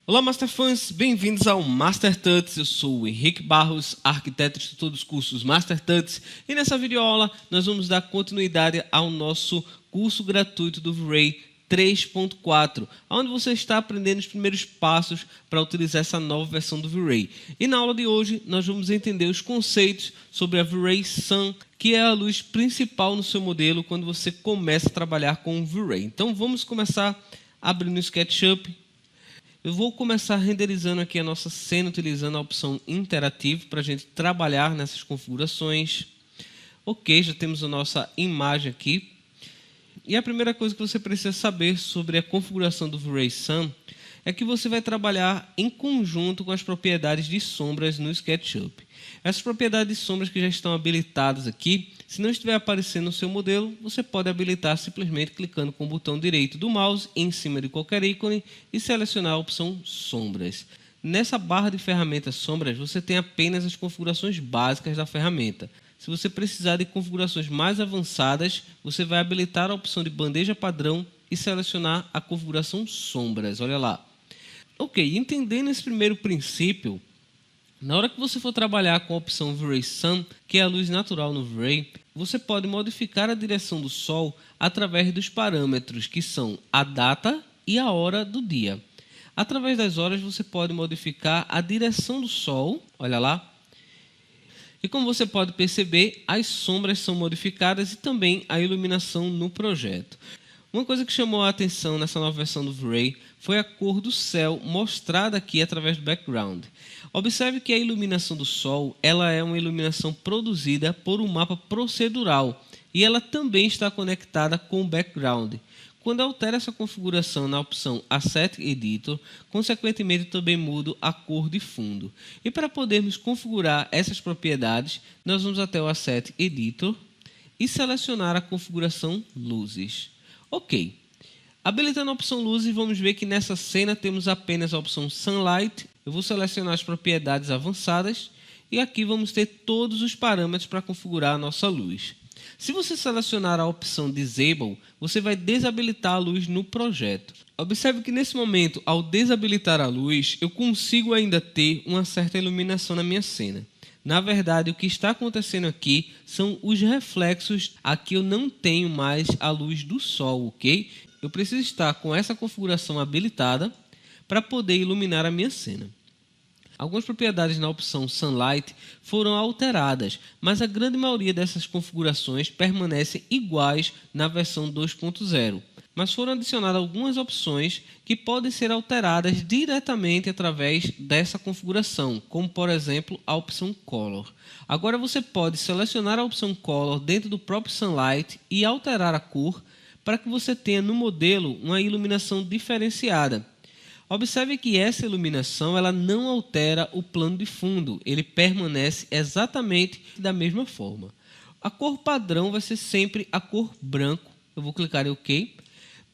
Olá, Masterfãs! Bem-vindos ao Master Tuts. Eu sou o Henrique Barros, arquiteto e instrutor dos cursos Master Tuts. E nessa videoaula nós vamos dar continuidade ao nosso curso gratuito do V-Ray 3.4, onde você está aprendendo os primeiros passos para utilizar essa nova versão do V-Ray. E na aula de hoje nós vamos entender os conceitos sobre a V-Ray Sun, que é a luz principal no seu modelo quando você começa a trabalhar com o V-Ray. Então vamos começar abrindo o SketchUp. Eu vou começar renderizando aqui a nossa cena utilizando a opção interativo para a gente trabalhar nessas configurações. Ok, já temos a nossa imagem aqui. E a primeira coisa que você precisa saber sobre a configuração do V-Ray Sun é que você vai trabalhar em conjunto com as propriedades de sombras no SketchUp. Essas propriedades de sombras que já estão habilitadas aqui, se não estiver aparecendo no seu modelo, você pode habilitar simplesmente clicando com o botão direito do mouse em cima de qualquer ícone e selecionar a opção Sombras. Nessa barra de ferramentas Sombras, você tem apenas as configurações básicas da ferramenta. Se você precisar de configurações mais avançadas, você vai habilitar a opção de bandeja padrão e selecionar a configuração Sombras. Olha lá. Ok, entendendo esse primeiro princípio, na hora que você for trabalhar com a opção V-Ray Sun, que é a luz natural no V-Ray, você pode modificar a direção do Sol através dos parâmetros que são a data e a hora do dia. Através das horas você pode modificar a direção do Sol, olha lá. E como você pode perceber, as sombras são modificadas e também a iluminação no projeto. Uma coisa que chamou a atenção nessa nova versão do V-Ray foi a cor do céu mostrada aqui através do background. Observe que a iluminação do Sol ela é uma iluminação produzida por um mapa procedural e ela também está conectada com o background. Quando eu altero essa configuração na opção Asset Editor, consequentemente também mudo a cor de fundo. E para podermos configurar essas propriedades, nós vamos até o Asset Editor e selecionar a configuração Luzes. Ok. Habilitando a opção Luzes, vamos ver que nessa cena temos apenas a opção Sunlight. Eu vou selecionar as propriedades avançadas e aqui vamos ter todos os parâmetros para configurar a nossa luz. Se você selecionar a opção Disable, você vai desabilitar a luz no projeto. Observe que nesse momento, ao desabilitar a luz, eu consigo ainda ter uma certa iluminação na minha cena. Na verdade, o que está acontecendo aqui são os reflexos. Aqui eu não tenho mais a luz do sol, ok? Eu preciso estar com essa configuração habilitada para poder iluminar a minha cena. Algumas propriedades na opção Sunlight foram alteradas, mas a grande maioria dessas configurações permanecem iguais na versão 2.0. Mas foram adicionadas algumas opções que podem ser alteradas diretamente através dessa configuração, como por exemplo a opção Color. Agora você pode selecionar a opção Color dentro do próprio Sunlight e alterar a cor para que você tenha no modelo uma iluminação diferenciada. Observe que essa iluminação ela não altera o plano de fundo, ele permanece exatamente da mesma forma. A cor padrão vai ser sempre a cor branco. Eu vou clicar em OK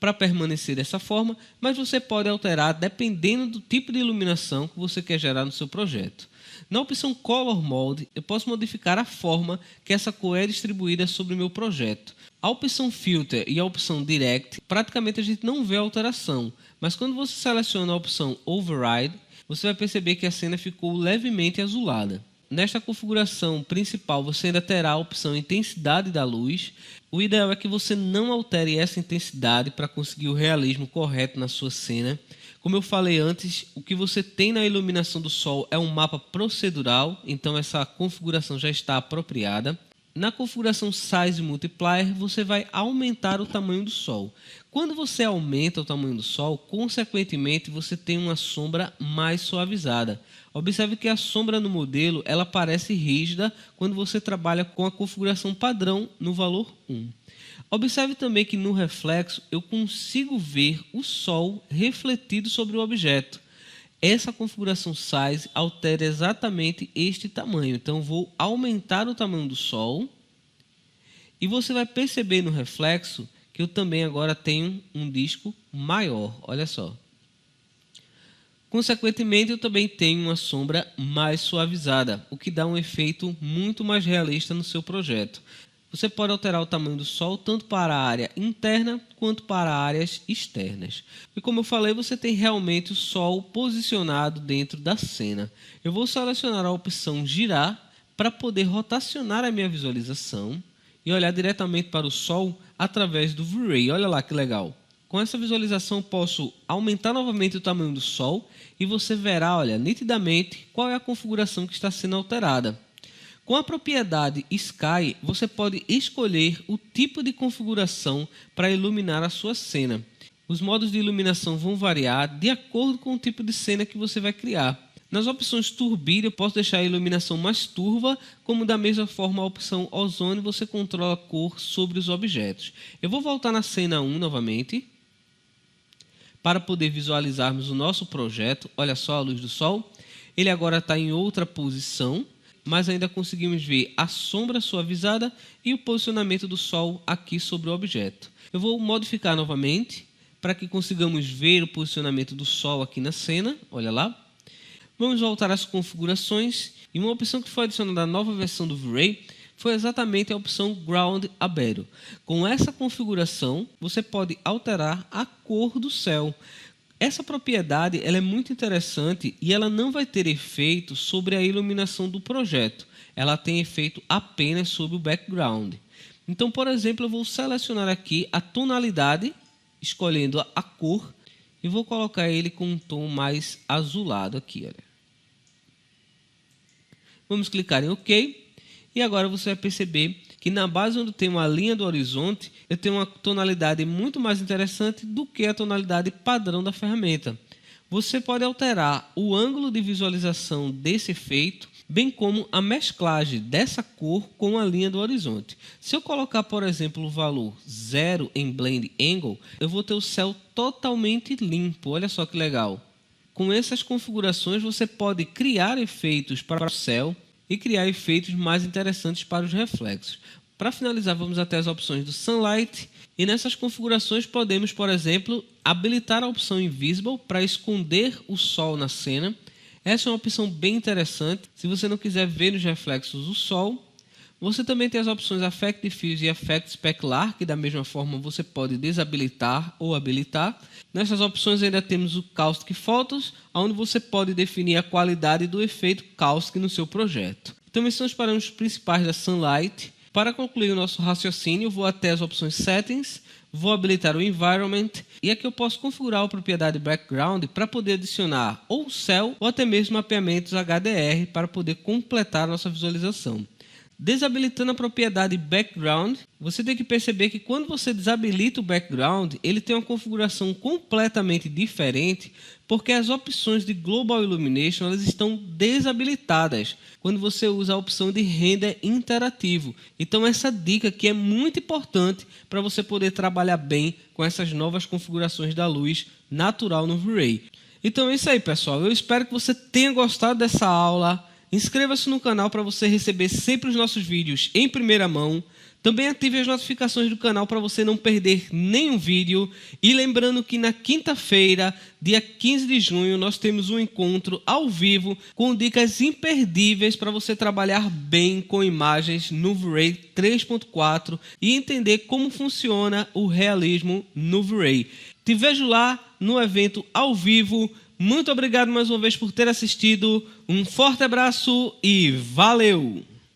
para permanecer dessa forma, mas você pode alterar dependendo do tipo de iluminação que você quer gerar no seu projeto. Na opção Color Mode, eu posso modificar a forma que essa cor é distribuída sobre o meu projeto. A opção Filter e a opção Direct, praticamente a gente não vê alteração, mas quando você seleciona a opção Override, você vai perceber que a cena ficou levemente azulada. Nesta configuração principal, você ainda terá a opção Intensidade da luz. O ideal é que você não altere essa intensidade para conseguir o realismo correto na sua cena. Como eu falei antes, o que você tem na iluminação do sol é um mapa procedural, então essa configuração já está apropriada. Na configuração Size Multiplier, você vai aumentar o tamanho do sol. Quando você aumenta o tamanho do sol, consequentemente você tem uma sombra mais suavizada. Observe que a sombra no modelo ela parece rígida quando você trabalha com a configuração padrão no valor 1. Observe também que no reflexo eu consigo ver o sol refletido sobre o objeto. Essa configuração Size altera exatamente este tamanho. Então, vou aumentar o tamanho do sol. E você vai perceber no reflexo que eu também agora tenho um disco maior. Olha só. Consequentemente, eu também tenho uma sombra mais suavizada, o que dá um efeito muito mais realista no seu projeto. você pode alterar o tamanho do sol tanto para a área interna quanto para áreas externas. E como eu falei, você tem realmente o sol posicionado dentro da cena. Eu vou selecionar a opção girar para poder rotacionar a minha visualização e olhar diretamente para o sol através do V-Ray. Olha lá que legal. Com essa visualização posso aumentar novamente o tamanho do sol e você verá, olha, nitidamente qual é a configuração que está sendo alterada. Com a propriedade Sky, você pode escolher o tipo de configuração para iluminar a sua cena. Os modos de iluminação vão variar de acordo com o tipo de cena que você vai criar. Nas opções Turbina, eu posso deixar a iluminação mais turva, como da mesma forma a opção Ozone você controla a cor sobre os objetos. Eu vou voltar na cena 1 novamente, para poder visualizarmos o nosso projeto. Olha só a luz do sol. Ele agora está em outra posição, mas ainda conseguimos ver a sombra suavizada e o posicionamento do sol aqui sobre o objeto. Eu vou modificar novamente para que consigamos ver o posicionamento do sol aqui na cena. Olha lá. Vamos voltar às configurações e uma opção que foi adicionada na nova versão do V-Ray foi exatamente a opção Ground Albedo. Com essa configuração, você pode alterar a cor do céu. Essa propriedade ela é muito interessante e ela não vai ter efeito sobre a iluminação do projeto. Ela tem efeito apenas sobre o background. Então, por exemplo, eu vou selecionar aqui a tonalidade, escolhendo a cor, e vou colocar ele com um tom mais azulado aqui. Olha. Vamos clicar em OK. E agora você vai perceber que na base onde tem uma linha do horizonte, eu tenho uma tonalidade muito mais interessante do que a tonalidade padrão da ferramenta. Você pode alterar o ângulo de visualização desse efeito, bem como a mesclagem dessa cor com a linha do horizonte. Se eu colocar, por exemplo, o valor 0 em Blend Angle, eu vou ter o céu totalmente limpo. Olha só que legal. Com essas configurações, você pode criar efeitos para o céu e criar efeitos mais interessantes para os reflexos. Para finalizar, vamos até as opções do Sunlight e nessas configurações podemos, por exemplo, habilitar a opção Invisible para esconder o sol na cena. Essa é uma opção bem interessante se você não quiser ver os reflexos do sol. Você também tem as opções Affect Diffuse e Affect Specular, que da mesma forma você pode desabilitar ou habilitar. Nessas opções ainda temos o Caustic Photos, onde você pode definir a qualidade do efeito Caustic no seu projeto. Então esses são os parâmetros principais da Sunlight. Para concluir o nosso raciocínio, eu vou até as opções Settings, vou habilitar o Environment e aqui eu posso configurar a propriedade Background para poder adicionar ou céu ou até mesmo mapeamentos HDR para poder completar a nossa visualização. Desabilitando a propriedade Background, você tem que perceber que quando você desabilita o Background, ele tem uma configuração completamente diferente, porque as opções de Global Illumination elas estão desabilitadas quando você usa a opção de render interativo. Então essa dica aqui é muito importante para você poder trabalhar bem com essas novas configurações da luz natural no V-Ray. Então é isso aí, pessoal. Eu espero que você tenha gostado dessa aula. Inscreva-se no canal para você receber sempre os nossos vídeos em primeira mão. Também ative as notificações do canal para você não perder nenhum vídeo. E lembrando que na quinta-feira, dia 15 de junho, nós temos um encontro ao vivo com dicas imperdíveis para você trabalhar bem com imagens no V-Ray 3.4 e entender como funciona o realismo no V-Ray. Te vejo lá no evento ao vivo. Muito obrigado mais uma vez por ter assistido. Um forte abraço e valeu!